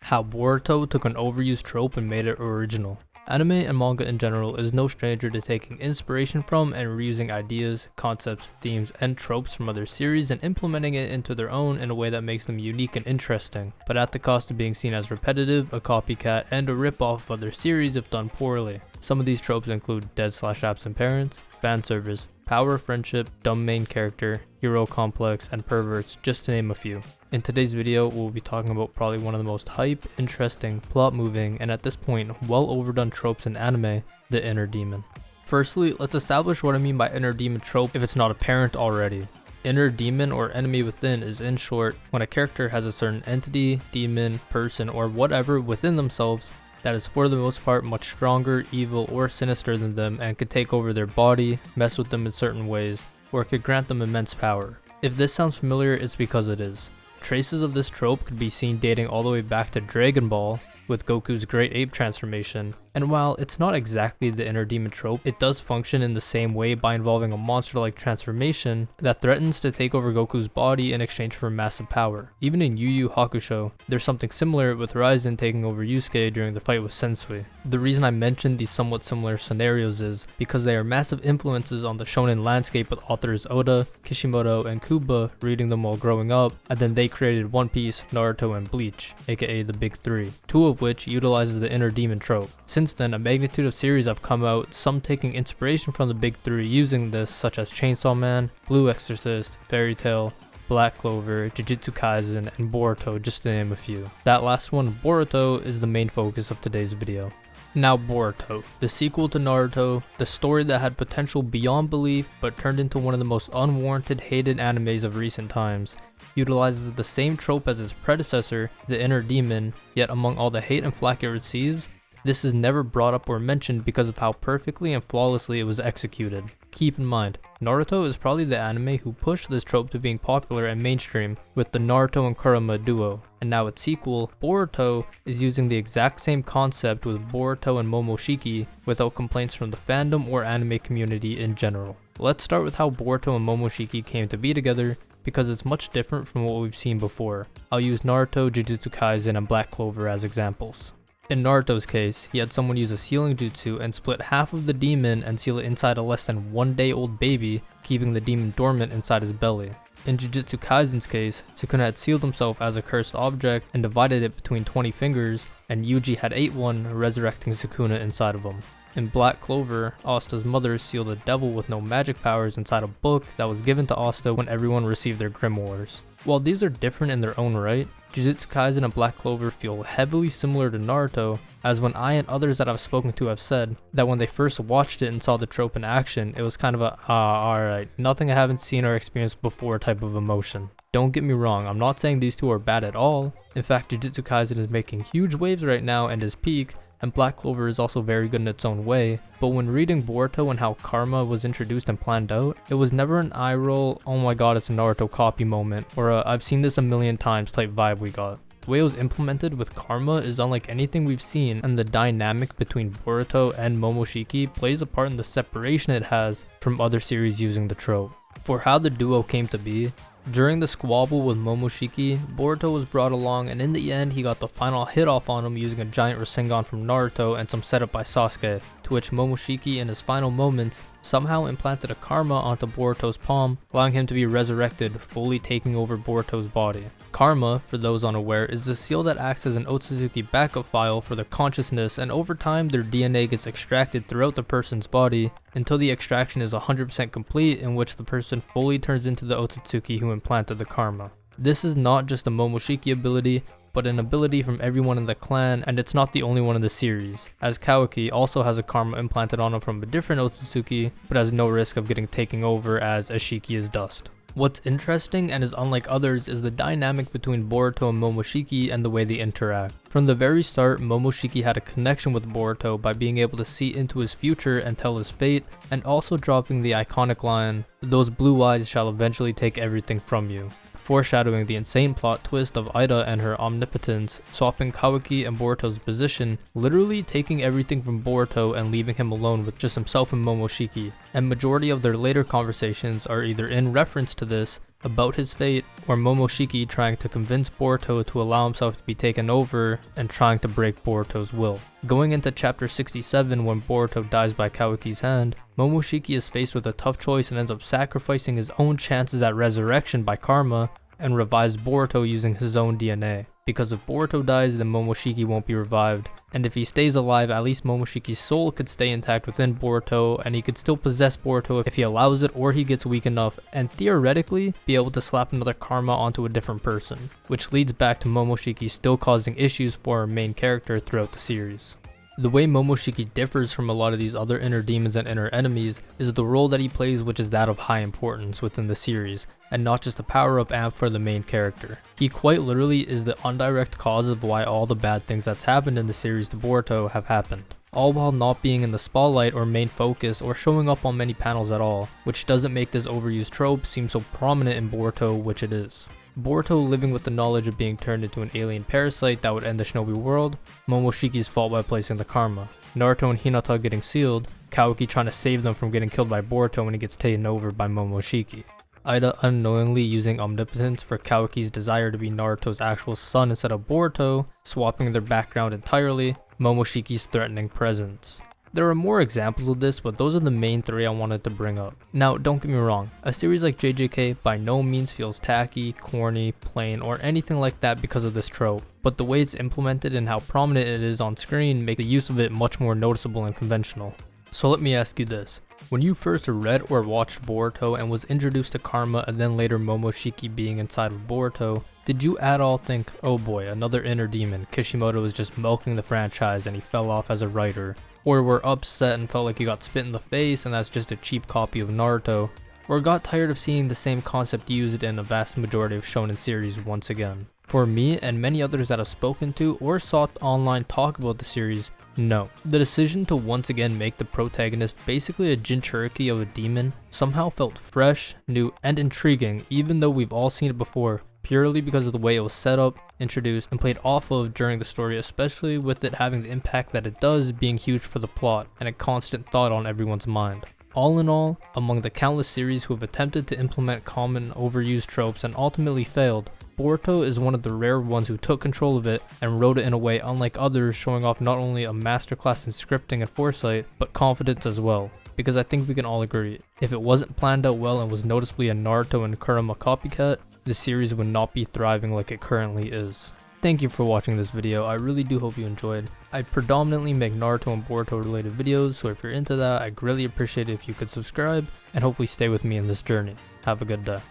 How Boruto took an overused trope and made it original. Anime and manga in general is no stranger to taking inspiration from and reusing ideas, concepts, themes, and tropes from other series and implementing it into their own in a way that makes them unique and interesting, but at the cost of being seen as repetitive, a copycat, and a rip-off of other series if done poorly. Some of these tropes include dead/absent parents, fan service, power friendship, dumb main character, hero complex, and perverts, just to name a few. In today's video, we'll be talking about probably one of the most hype, interesting, plot-moving, and at this point, well overdone tropes in anime, the inner demon. Firstly, let's establish what I mean by inner demon trope if it's not apparent already. Inner demon or enemy within is, in short, when a character has a certain entity, demon, person, or whatever within themselves that is for the most part much stronger, evil, or sinister than them and could take over their body, mess with them in certain ways, or could grant them immense power. If this sounds familiar, it's because it is. Traces of this trope could be seen dating all the way back to Dragon Ball, with Goku's Great Ape transformation, and while it's not exactly the inner demon trope, it does function in the same way by involving a monster-like transformation that threatens to take over Goku's body in exchange for massive power. Even in Yu Yu Hakusho, there's something similar with Ryzen taking over Yusuke during the fight with Sensui. The reason I mentioned these somewhat similar scenarios is because they are massive influences on the shonen landscape with authors Oda, Kishimoto, and Kuba reading them while growing up, and then they created One Piece, Naruto, and Bleach, aka the Big Three, two of which utilizes the inner demon trope. Since then, a magnitude of series have come out, some taking inspiration from the Big Three using this, such as Chainsaw Man, Blue Exorcist, Fairy Tail, Black Clover, Jujutsu Kaisen, and Boruto, just to name a few. That last one, Boruto, is the main focus of today's video. Now Boruto, the sequel to Naruto, the story that had potential beyond belief but turned into one of the most unwarranted hated animes of recent times, utilizes the same trope as its predecessor, the inner demon, yet among all the hate and flack it receives, this is never brought up or mentioned because of how perfectly and flawlessly it was executed. Keep in mind, Naruto is probably the anime who pushed this trope to being popular and mainstream with the Naruto and Kurama duo, and now its sequel, Boruto, is using the exact same concept with Boruto and Momoshiki without complaints from the fandom or anime community in general. Let's start with how Boruto and Momoshiki came to be together, because it's much different from what we've seen before. I'll use Naruto, Jujutsu Kaisen, and Black Clover as examples. In Naruto's case, he had someone use a sealing jutsu and split half of the demon and seal it inside a less than 1 day old baby, keeping the demon dormant inside his belly. In Jujutsu Kaisen's case, Sukuna had sealed himself as a cursed object and divided it between 20 fingers, and Yuji had ate one, resurrecting Sukuna inside of him. In Black Clover, Asta's mother sealed a devil with no magic powers inside a book that was given to Asta when everyone received their grimoires. While these are different in their own right, Jujutsu Kaisen and Black Clover feel heavily similar to Naruto, as when I and others that I've spoken to have said that when they first watched it and saw the trope in action, it was kind of a, alright, nothing I haven't seen or experienced before type of emotion. Don't get me wrong, I'm not saying these two are bad at all. In fact, Jujutsu Kaisen is making huge waves right now and is peak, and Black Clover is also very good in its own way, but when reading Boruto and how karma was introduced and planned out, it was never an eye roll, oh my god it's a Naruto copy moment, or a I've seen this a million times type vibe we got. The way it was implemented with karma is unlike anything we've seen, and the dynamic between Boruto and Momoshiki plays a part in the separation it has from other series using the trope. For how the duo came to be, during the squabble with Momoshiki, Boruto was brought along, and in the end he got the final hit off on him using a giant Rasengan from Naruto and some setup by Sasuke, to which Momoshiki in his final moments somehow implanted a karma onto Boruto's palm, allowing him to be resurrected, fully taking over Boruto's body. Karma, for those unaware, is the seal that acts as an Otsutsuki backup file for their consciousness, and over time their DNA gets extracted throughout the person's body until the extraction is 100% complete, in which the person fully turns into the Otsutsuki who implanted the karma. This is not just a Momoshiki ability, but an ability from everyone in the clan, and it's not the only one in the series, as Kawaki also has a karma implanted on him from a different Otsutsuki, but has no risk of getting taken over as Ashiki is dust. What's interesting and is unlike others is the dynamic between Boruto and Momoshiki and the way they interact. From the very start, Momoshiki had a connection with Boruto by being able to see into his future and tell his fate, and also dropping the iconic line, "Those blue eyes shall eventually take everything from you," foreshadowing the insane plot twist of Ida and her omnipotence, swapping Kawaki and Boruto's position, literally taking everything from Boruto and leaving him alone with just himself and Momoshiki, and majority of their later conversations are either in reference to this, about his fate, or Momoshiki trying to convince Boruto to allow himself to be taken over and trying to break Boruto's will. Going into chapter 67, when Boruto dies by Kawaki's hand, Momoshiki is faced with a tough choice and ends up sacrificing his own chances at resurrection by karma and revives Boruto using his own DNA. Because if Boruto dies, then Momoshiki won't be revived, and if he stays alive, at least Momoshiki's soul could stay intact within Boruto, and he could still possess Boruto if he allows it or he gets weak enough, and theoretically be able to slap another karma onto a different person, which leads back to Momoshiki still causing issues for our main character throughout the series. The way Momoshiki differs from a lot of these other inner demons and inner enemies is the role that he plays, which is that of high importance within the series, and not just a power-up amp for the main character. He quite literally is the indirect cause of why all the bad things that's happened in the series to Boruto have happened, all while not being in the spotlight or main focus or showing up on many panels at all, which doesn't make this overused trope seem so prominent in Boruto, which it is. Boruto living with the knowledge of being turned into an alien parasite that would end the shinobi world, Momoshiki's fault by placing the karma, Naruto and Hinata getting sealed, Kawaki trying to save them from getting killed by Boruto when he gets taken over by Momoshiki, Ida unknowingly using omnipotence for Kawaki's desire to be Naruto's actual son instead of Boruto, swapping their background entirely, Momoshiki's threatening presence. There are more examples of this, but those are the main three I wanted to bring up. Now, don't get me wrong, a series like JJK by no means feels tacky, corny, plain, or anything like that because of this trope, but the way it's implemented and how prominent it is on screen make the use of it much more noticeable and conventional. So let me ask you this. When you first read or watched Boruto and was introduced to karma and then later Momoshiki being inside of Boruto, did you at all think, oh boy, another inner demon, Kishimoto is just milking the franchise and he fell off as a writer? Or were upset and felt like he got spit in the face and that's just a cheap copy of Naruto? Or got tired of seeing the same concept used in a vast majority of shonen series once again? For me and many others that I've spoken to or saw online talk about the series, no. The decision to once again make the protagonist basically a Jinchuriki of a demon somehow felt fresh, new, and intriguing, even though we've all seen it before, purely because of the way it was set up, introduced, and played off of during the story, especially with it having the impact that it does being huge for the plot and a constant thought on everyone's mind. All in all, among the countless series who have attempted to implement common overused tropes and ultimately failed, Boruto is one of the rare ones who took control of it and wrote it in a way unlike others, showing off not only a masterclass in scripting and foresight, but confidence as well. Because I think we can all agree, if it wasn't planned out well and was noticeably a Naruto and Kurama copycat, the series would not be thriving like it currently is. Thank you for watching this video, I really do hope you enjoyed. I predominantly make Naruto and Boruto related videos, so if you're into that, I'd greatly appreciate it if you could subscribe, and hopefully stay with me in this journey. Have a good day.